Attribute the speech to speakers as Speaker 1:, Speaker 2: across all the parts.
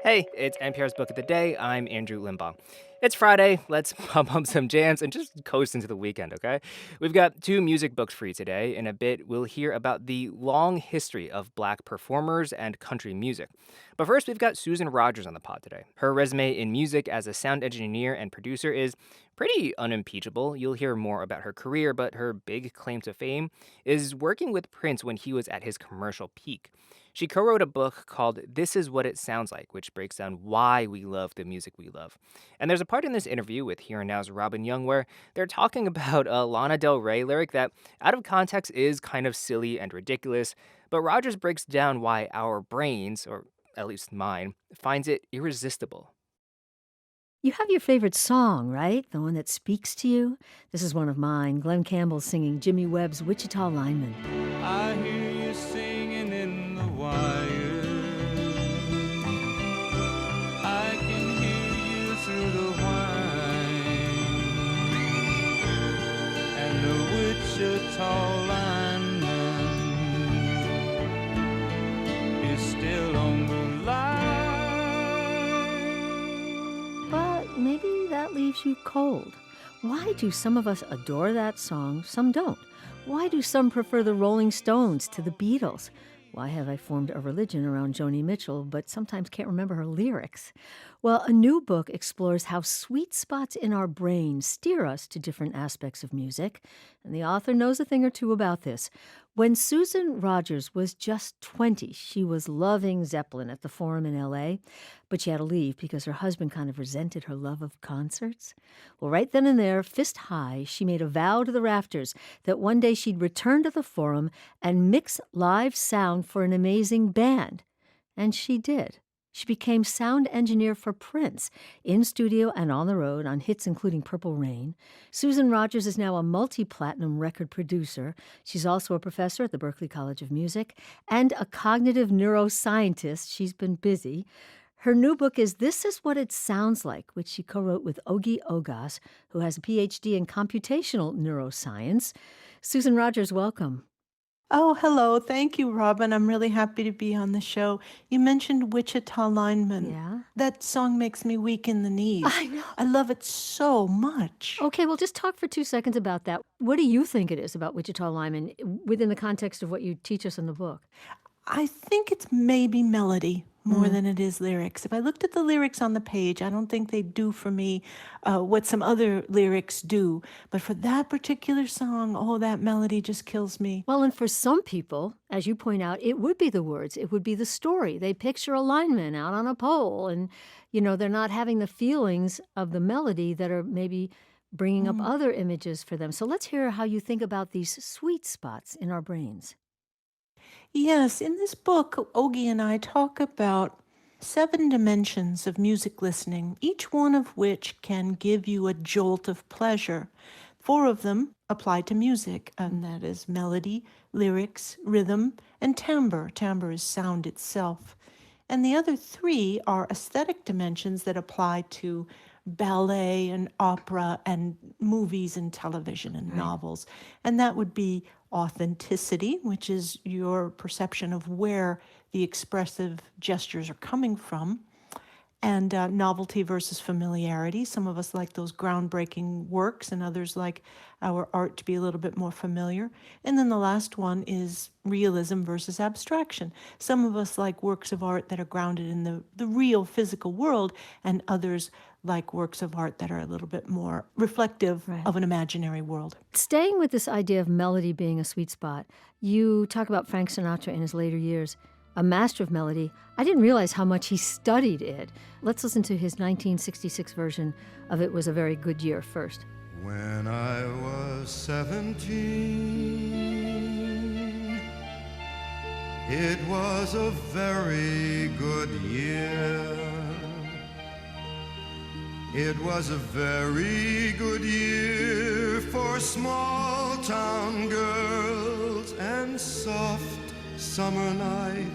Speaker 1: Hey, it's NPR's Book of the Day. I'm Andrew Limbaugh. It's Friday. Let's pump up some jams and just coast into the weekend, okay? We've got two music books for you today. In a bit, we'll hear about the long history of Black performers and country music. But first, we've got Susan Rogers on the pod today. Her resume in music as a sound engineer and producer is pretty unimpeachable. You'll hear more about her career, but her big claim to fame is working with Prince when he was at his commercial peak. She co wrote a book called This Is What It Sounds Like, which breaks down why we love the music we love. And there's a part in this interview with Here and Now's Robin Young where they're talking about a Lana Del Rey lyric that, out of context, is kind of silly and ridiculous, but Rogers breaks down why our brains, or at least mine, finds it irresistible.
Speaker 2: You have your favorite song, right? The one that speaks to you? This is one of mine. Glenn Campbell singing Jimmy Webb's Wichita Lineman.
Speaker 3: I hear you singing in the wire. I can hear you through the whine. And the Wichita lineman is still on the line.
Speaker 2: But maybe that leaves you cold. Why do some of us adore that song, some don't? Why do some prefer the Rolling Stones to the Beatles? Why have I formed a religion around Joni Mitchell, but sometimes can't remember her lyrics? Well, a new book explores how sweet spots in our brain steer us to different aspects of music, and the author knows a thing or two about this. When Susan Rogers was just 20, she was loving Zeppelin at the Forum in LA, but she had to leave because her husband kind of resented her love of concerts. Well, right then and there, fist high, she made a vow to the rafters that one day she'd return to the Forum and mix live sound for an amazing band. And she did. She became sound engineer for Prince, in studio and on the road on hits including Purple Rain. Susan Rogers is now a multi-platinum record producer. She's also a professor at the Berklee College of Music and a cognitive neuroscientist. She's been busy. Her new book is This Is What It Sounds Like, which she co-wrote with Ogi Ogas, who has a PhD in computational neuroscience. Susan Rogers, welcome.
Speaker 4: Oh, hello. Thank you, Robin. I'm really happy to be on the show. You mentioned Wichita Lineman.
Speaker 2: Yeah?
Speaker 4: That song makes me weak in the knees.
Speaker 2: I know.
Speaker 4: I love it so much.
Speaker 2: Okay, well, just talk for 2 seconds about that. What do you think it is about Wichita Lineman within the context of what you teach us in the book?
Speaker 4: I think it's maybe melody more than it is lyrics. If I looked at the lyrics on the page, I don't think they do for me what some other lyrics do. But for that particular song, oh, that melody just kills me.
Speaker 2: Well, and for some people, as you point out, it would be the words. It would be the story. They picture a lineman out on a pole, and, they're not having the feelings of the melody that are maybe bringing up other images for them. So let's hear how you think about these sweet spots in our brains.
Speaker 4: Yes, in this book, Ogie and I talk about 7 dimensions of music listening, each one of which can give you a jolt of pleasure. 4 of them apply to music, and that is melody, lyrics, rhythm, and timbre. Timbre is sound itself. And the other 3 are aesthetic dimensions that apply to ballet and opera and movies and television and novels. And that would be authenticity, which is your perception of where the expressive gestures are coming from, and novelty versus familiarity. Some of us like those groundbreaking works, and others like our art to be a little bit more familiar. And then the last one is realism versus abstraction. Some of us like works of art that are grounded in the real physical world, and others like works of art that are a little bit more reflective of an imaginary world.
Speaker 2: Staying with this idea of melody being a sweet spot, you talk about Frank Sinatra in his later years, a master of melody. I didn't realize how much he studied it. Let's listen to his 1966 version of It Was a Very Good Year first.
Speaker 3: When I was 17, it was a very good year. It was a very good year for small town girls and soft summer nights.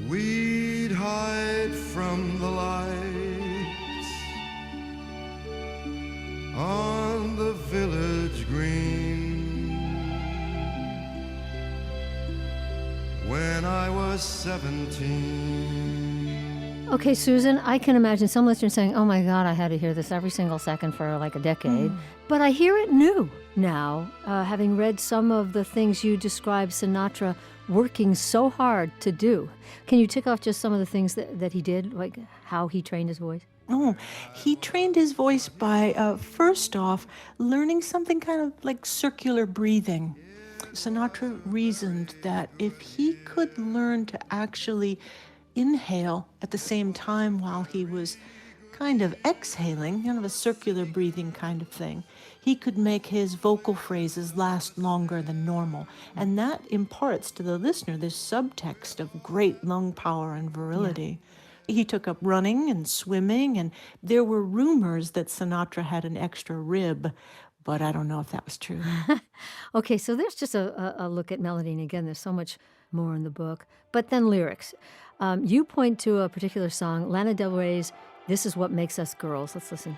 Speaker 3: We'd hide from the lights on the village green. when I was 17.
Speaker 2: Okay, Susan, I can imagine some listeners saying, oh my God, I had to hear this every single second for like a decade. But I hear it new now, having read some of the things you described Sinatra working so hard to do. Can you tick off just some of the things that he did, like how he trained his voice?
Speaker 4: Oh, he trained his voice by, first off, learning something kind of like circular breathing. Sinatra reasoned that if he could learn to actually inhale at the same time while he was kind of exhaling, kind of a circular breathing kind of thing, he could make his vocal phrases last longer than normal. And that imparts to the listener this subtext of great lung power and virility. He took up running and swimming, and there were rumors that Sinatra had an extra rib, but I don't know if that was true.
Speaker 2: Okay, so there's just a look at melody, and again, there's so much more in the book. But then lyrics. You point to a particular song, Lana Del Rey's This Is What Makes Us Girls. Let's listen.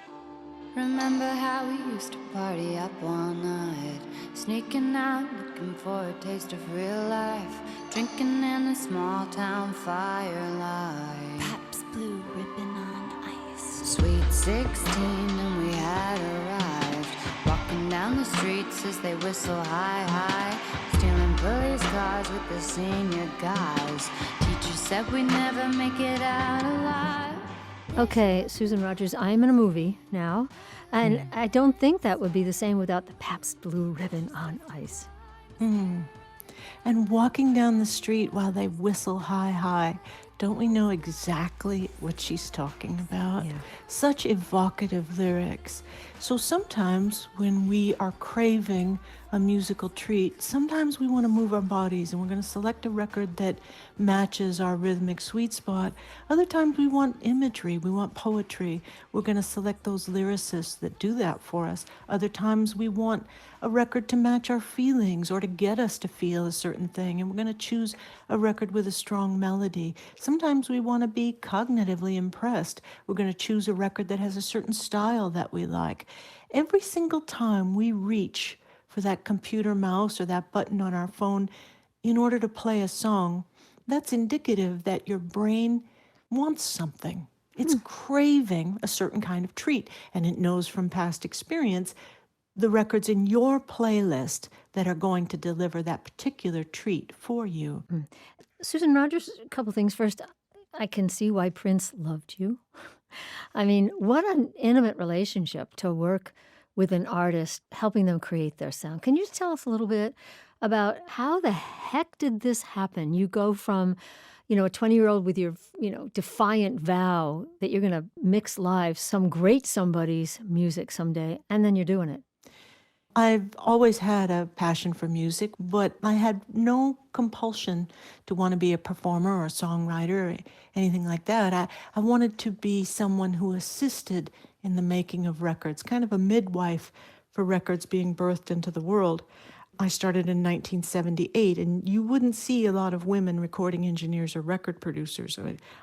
Speaker 5: Remember how we used to party up all night, sneaking out, looking for a taste of real life, drinking in the small town firelight.
Speaker 6: Pabst Blue Ribbon on ice.
Speaker 5: Sweet 16 and we had arrived, walking down the streets as they whistle high, high, stealing police cars with the senior guys. Teacher said we'd never make it out alive.
Speaker 2: Okay, Susan Rogers, I'm in a movie now, and I don't think that would be the same without the Pabst Blue Ribbon on ice.
Speaker 4: And walking down the street while they whistle high, high, don't we know exactly what she's talking about?
Speaker 2: Yeah.
Speaker 4: Such evocative lyrics. So sometimes when we are craving a musical treat, sometimes we want to move our bodies and we're going to select a record that matches our rhythmic sweet spot. Other times we want imagery, we want poetry. We're going to select those lyricists that do that for us. Other times we want a record to match our feelings or to get us to feel a certain thing, and we're going to choose a record with a strong melody. Sometimes we want to be cognitively impressed. We're going to choose a record that has a certain style that we like. Every single time we reach for that computer mouse or that button on our phone in order to play a song, that's indicative that your brain wants something. It's craving a certain kind of treat, and it knows from past experience the records in your playlist that are going to deliver that particular treat for you.
Speaker 2: Susan Rogers, a couple things. First, I can see why Prince loved you. I mean, what an intimate relationship to work with an artist, helping them create their sound. Can you tell us a little bit about how the heck did this happen? You go from, a 20-year-old with your, defiant vow that you're going to mix live some great somebody's music someday, and then you're doing it.
Speaker 4: I've always had a passion for music, but I had no compulsion to want to be a performer or a songwriter or anything like that. I wanted to be someone who assisted in the making of records, kind of a midwife for records being birthed into the world. I started in 1978, and you wouldn't see a lot of women recording engineers or record producers.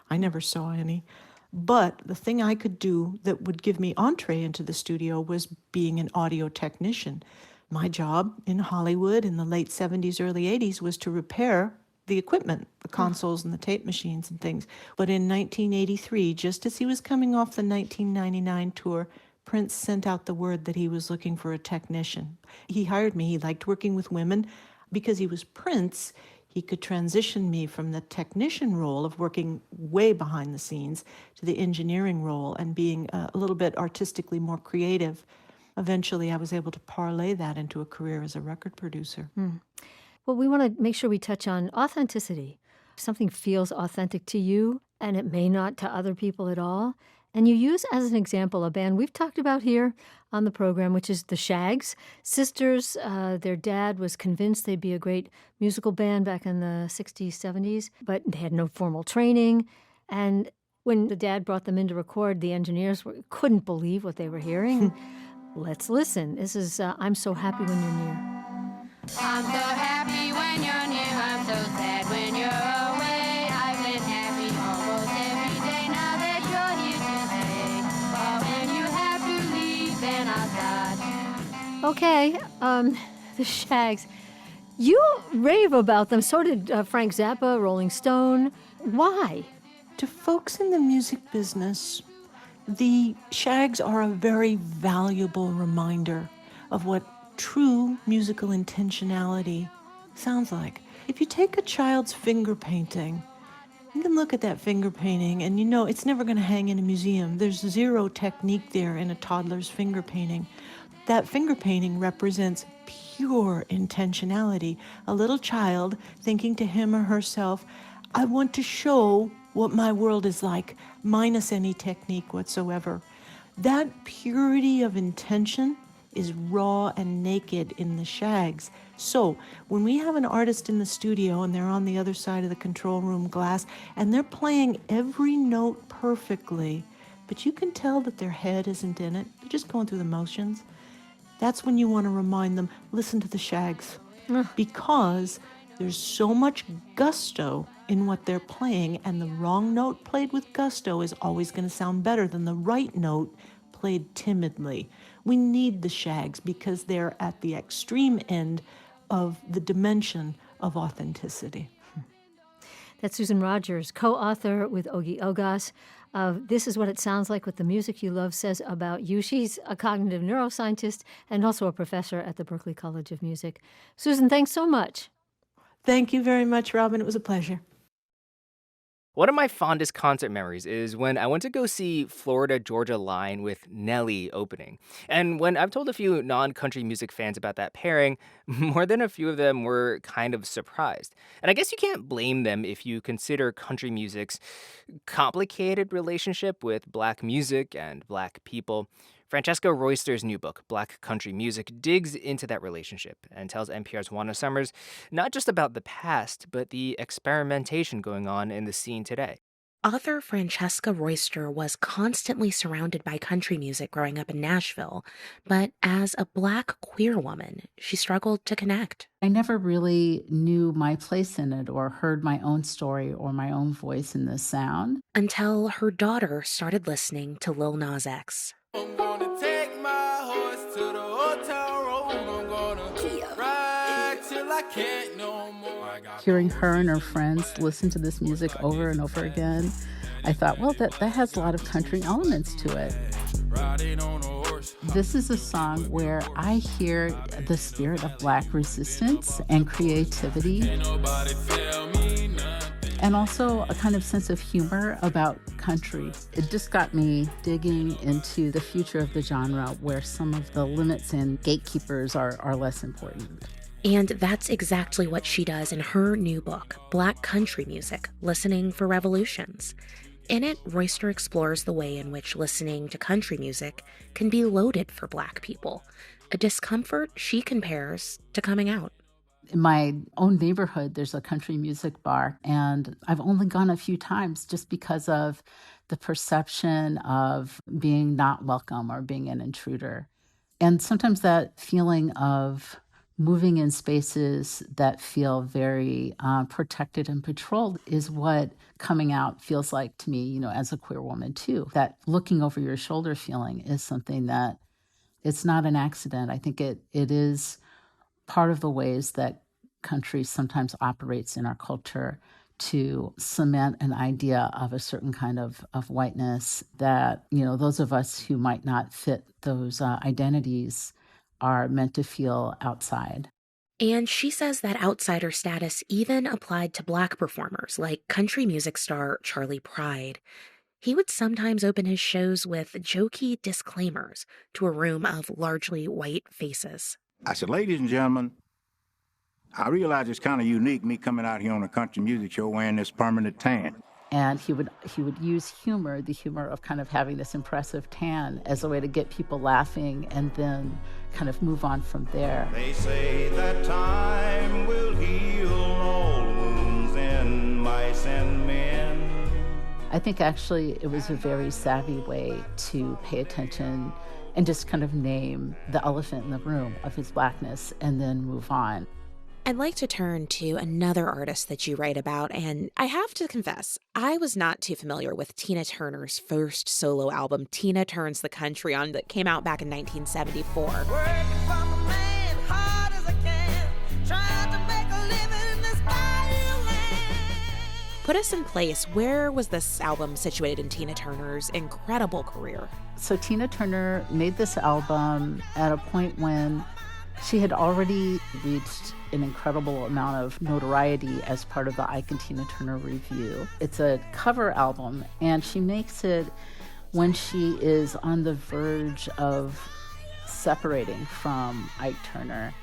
Speaker 4: I never saw any. But the thing I could do that would give me entree into the studio was being an audio technician. My job in Hollywood in the late 70s, early 80s was to repair the equipment, the consoles and the tape machines and things. But in 1983, just as he was coming off the 1999 tour, Prince sent out the word that he was looking for a technician. He hired me. He liked working with women. Because he was Prince, he could transition me from the technician role of working way behind the scenes to the engineering role and being a little bit artistically more creative. Eventually, I was able to parlay that into a career as a record producer.
Speaker 2: Well, we want to make sure we touch on authenticity. If something feels authentic to you, and it may not to other people at all. And you use as an example a band we've talked about here on the program, which is the Shags. Sisters, their dad was convinced they'd be a great musical band back in the 60s, 70s, but they had no formal training. And when the dad brought them in to record, the engineers couldn't believe what they were hearing. Let's listen. This is I'm So Happy When You're Near.
Speaker 7: I'm so happy when you're near, I'm so sad when you're away. I've been happy almost every day now that you're here to stay. But when you have to leave, then I'll start.
Speaker 2: Okay, the Shags. You rave about them. So did Frank Zappa, Rolling Stone. Why?
Speaker 4: To folks in the music business, the shags are a very valuable reminder of what true musical intentionality sounds like. If you take a child's finger painting, you can look at that finger painting and you know it's never going to hang in a museum. There's zero technique there in a toddler's finger painting. That finger painting represents pure intentionality. A little child thinking to him or herself, I want to show what my world is like, minus any technique whatsoever. That purity of intention is raw and naked in the shags. So when we have an artist in the studio and they're on the other side of the control room glass and they're playing every note perfectly, but you can tell that their head isn't in it, they're just going through the motions, that's when you want to remind them, listen to the shags. Because there's so much gusto in what they're playing, and the wrong note played with gusto is always going to sound better than the right note played timidly. We need the shags because they're at the extreme end of the dimension of authenticity.
Speaker 2: That's Susan Rogers, co-author with Ogie Ogas of This Is What It Sounds Like, What the Music You Love Says About You. She's a cognitive neuroscientist and also a professor at the Berklee College of Music. Susan, thanks so much.
Speaker 4: Thank you very much, Robin. It was a pleasure.
Speaker 1: One of my fondest concert memories is when I went to go see Florida Georgia Line with Nelly opening. And when I've told a few non-country music fans about that pairing, more than a few of them were kind of surprised. And I guess you can't blame them if you consider country music's complicated relationship with Black music and Black people. Francesca Royster's new book, Black Country Music, digs into that relationship and tells NPR's Juana Summers not just about the past, but the experimentation going on in the scene today.
Speaker 8: Author Francesca Royster was constantly surrounded by country music growing up in Nashville, but as a Black queer woman, she struggled to connect.
Speaker 9: I never really knew my place in it or heard my own story or my own voice in this sound.
Speaker 8: Until her daughter started listening to Lil Nas X.
Speaker 3: I'm gonna take my horse to the old town road. I'm gonna ride till I can't no more.
Speaker 9: Hearing her and her friends listen to this music over and over again, I thought, well, that has a lot of country elements to it.
Speaker 3: Riding on a horse.
Speaker 9: This is a song where I hear the spirit of Black resistance and creativity.
Speaker 3: Ain't nobody tell me nothing.
Speaker 9: And also a kind of sense of humor about country. It just got me digging into the future of the genre where some of the limits and gatekeepers are less important.
Speaker 8: And that's exactly what she does in her new book, Black Country Music, Listening for Revolutions. In it, Royster explores the way in which listening to country music can be loaded for Black people, a discomfort she compares to coming out.
Speaker 9: In my own neighborhood, there's a country music bar, and I've only gone a few times just because of the perception of being not welcome or being an intruder. And sometimes that feeling of moving in spaces that feel very protected and patrolled is what coming out feels like to me, as a queer woman too. That looking over your shoulder feeling is something that it's not an accident. I think it is part of the ways that country sometimes operates in our culture to cement an idea of a certain kind of whiteness that, those of us who might not fit those identities are meant to feel outside.
Speaker 8: And she says that outsider status even applied to Black performers like country music star Charlie Pride. He would sometimes open his shows with jokey disclaimers to a room of largely white faces.
Speaker 10: I said, ladies and gentlemen, I realize it's kind of unique, me coming out here on a country music show wearing this permanent tan.
Speaker 9: And he would use humor, the humor of kind of having this impressive tan, as a way to get people laughing and then kind of move on from there.
Speaker 11: They say that time will heal all wounds in mice and men.
Speaker 9: I think actually it was a very savvy way to pay attention and just kind of name the elephant in the room of his Blackness and then move on.
Speaker 8: I'd like to turn to another artist that you write about, and I have to confess, I was not too familiar with Tina Turner's first solo album, Tina Turns the Country On, that came out back in 1974.
Speaker 11: Working for my man, hard as I can, trying to make
Speaker 8: put us in place. Where was this album situated in Tina Turner's incredible career?
Speaker 9: So Tina Turner made this album at a point when she had already reached an incredible amount of notoriety as part of the Ike and Tina Turner Review. It's a cover album, and she makes it when she is on the verge of separating from Ike Turner.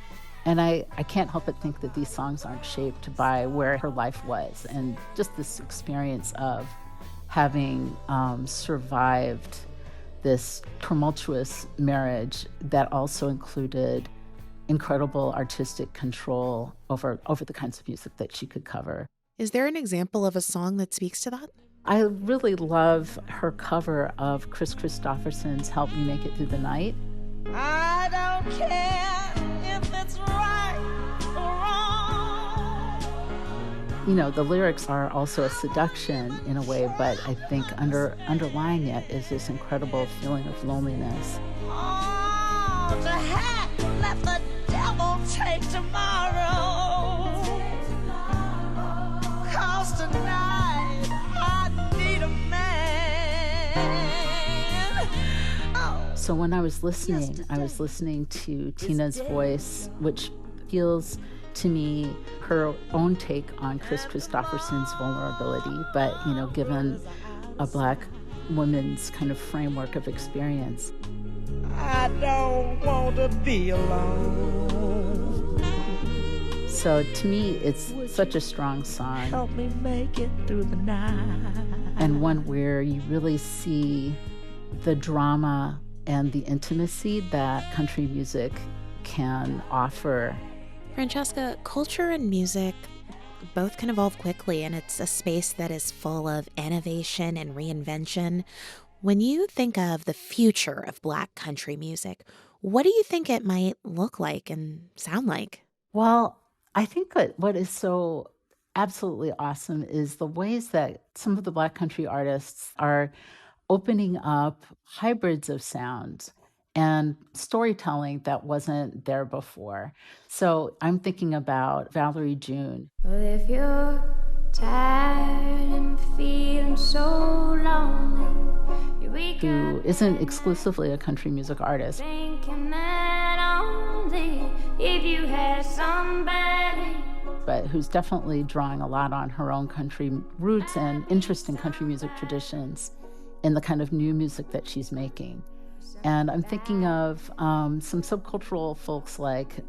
Speaker 9: And I can't help but think that these songs aren't shaped by where her life was and just this experience of having survived this tumultuous marriage that also included incredible artistic control over the kinds of music that she could cover.
Speaker 8: Is there an example of a song that speaks to that?
Speaker 9: I really love her cover of Chris Christopherson's Help Me Make It Through the Night.
Speaker 3: I don't care if it's right or wrong.
Speaker 9: You know, the lyrics are also a seduction in a way, but I think underlying it is this incredible feeling of loneliness.
Speaker 3: Oh, to heck, let the devil take tomorrow. 'Cause tonight I need a man. Oh.
Speaker 9: So when I was listening to Tina's voice, which feels to me her own take on Chris Christopherson's vulnerability, but, you know, given a Black woman's kind of framework of experience.
Speaker 3: I don't want to be alone.
Speaker 9: So to me, it's such a strong song.
Speaker 3: Help me make it through the night.
Speaker 9: And one where you really see the drama and the intimacy that country music can offer.
Speaker 8: Francesca, culture and music both can evolve quickly, and it's a space that is full of innovation and reinvention. When you think of the future of Black country music, what do you think it might look like and sound like?
Speaker 9: Well, I think that what is so absolutely awesome is the ways that some of the Black country artists are opening up hybrids of sound and storytelling that wasn't there before. So I'm thinking about Valerie June.
Speaker 7: Well, if you're tired and feeling so lonely,
Speaker 9: who isn't exclusively a country music artist,
Speaker 7: thinking that only if you had somebody,
Speaker 9: but who's definitely drawing a lot on her own country roots and interest in country music traditions in the kind of new music that she's making. And I'm thinking of some subcultural folks like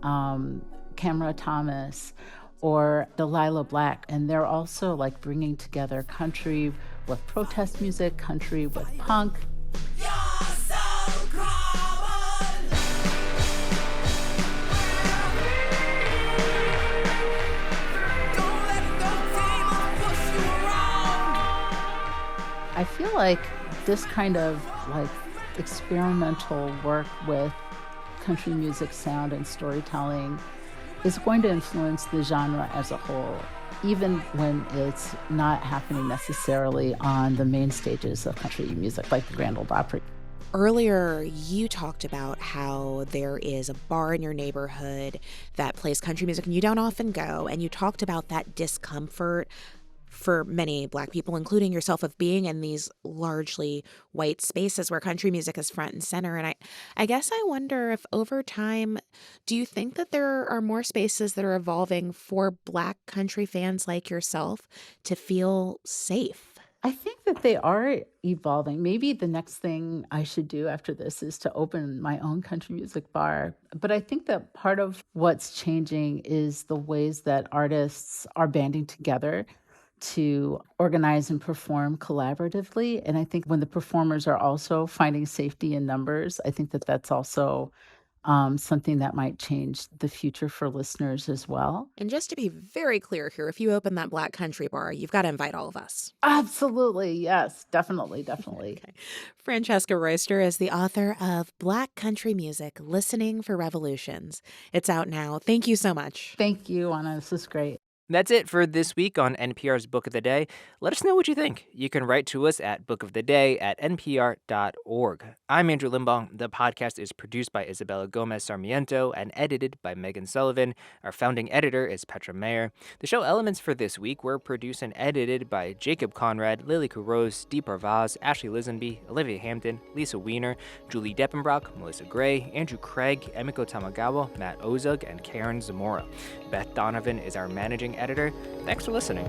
Speaker 9: Camera Thomas or Delilah Black, and they're also like bringing together country with protest music, country with punk.
Speaker 3: You're so common. Don't let those demons push you around.
Speaker 9: I feel like this kind of like experimental work with country music sound and storytelling is going to influence the genre as a whole, even when it's not happening necessarily on the main stages of country music, like the Grand Ole Opry.
Speaker 8: Earlier, you talked about how there is a bar in your neighborhood that plays country music and you don't often go, and you talked about that discomfort for many Black people, including yourself, of being in these largely white spaces where country music is front and center. And I guess I wonder if over time, do you think that there are more spaces that are evolving for Black country fans like yourself to feel safe?
Speaker 9: I think that they are evolving. Maybe the next thing I should do after this is to open my own country music bar. But I think that part of what's changing is the ways that artists are banding together to organize and perform collaboratively. And I think when the performers are also finding safety in numbers, I think that that's also something that might change the future for listeners as well.
Speaker 8: And just to be very clear here, if you open that Black country bar, you've got to invite all of us.
Speaker 9: Absolutely. Yes, definitely.
Speaker 8: Okay. Francesca Royster is the author of Black Country Music, Listening for Revolutions. It's out now. Thank you so much.
Speaker 9: Thank you, Anna. This is great.
Speaker 1: That's it for this week on NPR's Book of the Day. Let us know what you think. You can write to us at bookoftheday@npr.org. I'm Andrew Limbaugh. The podcast is produced by Isabella Gomez Sarmiento and edited by Megan Sullivan. Our founding editor is Petra Mayer. The show elements for this week were produced and edited by Jacob Conrad, Lily Kuros, Deep Vaz, Ashley Lisenby, Olivia Hampton, Lisa Weiner, Julie Deppenbrock, Melissa Gray, Andrew Craig, Emiko Tamagawa, Matt Ozug, and Karen Zamora. Beth Donovan is our managing editor. Thanks for listening.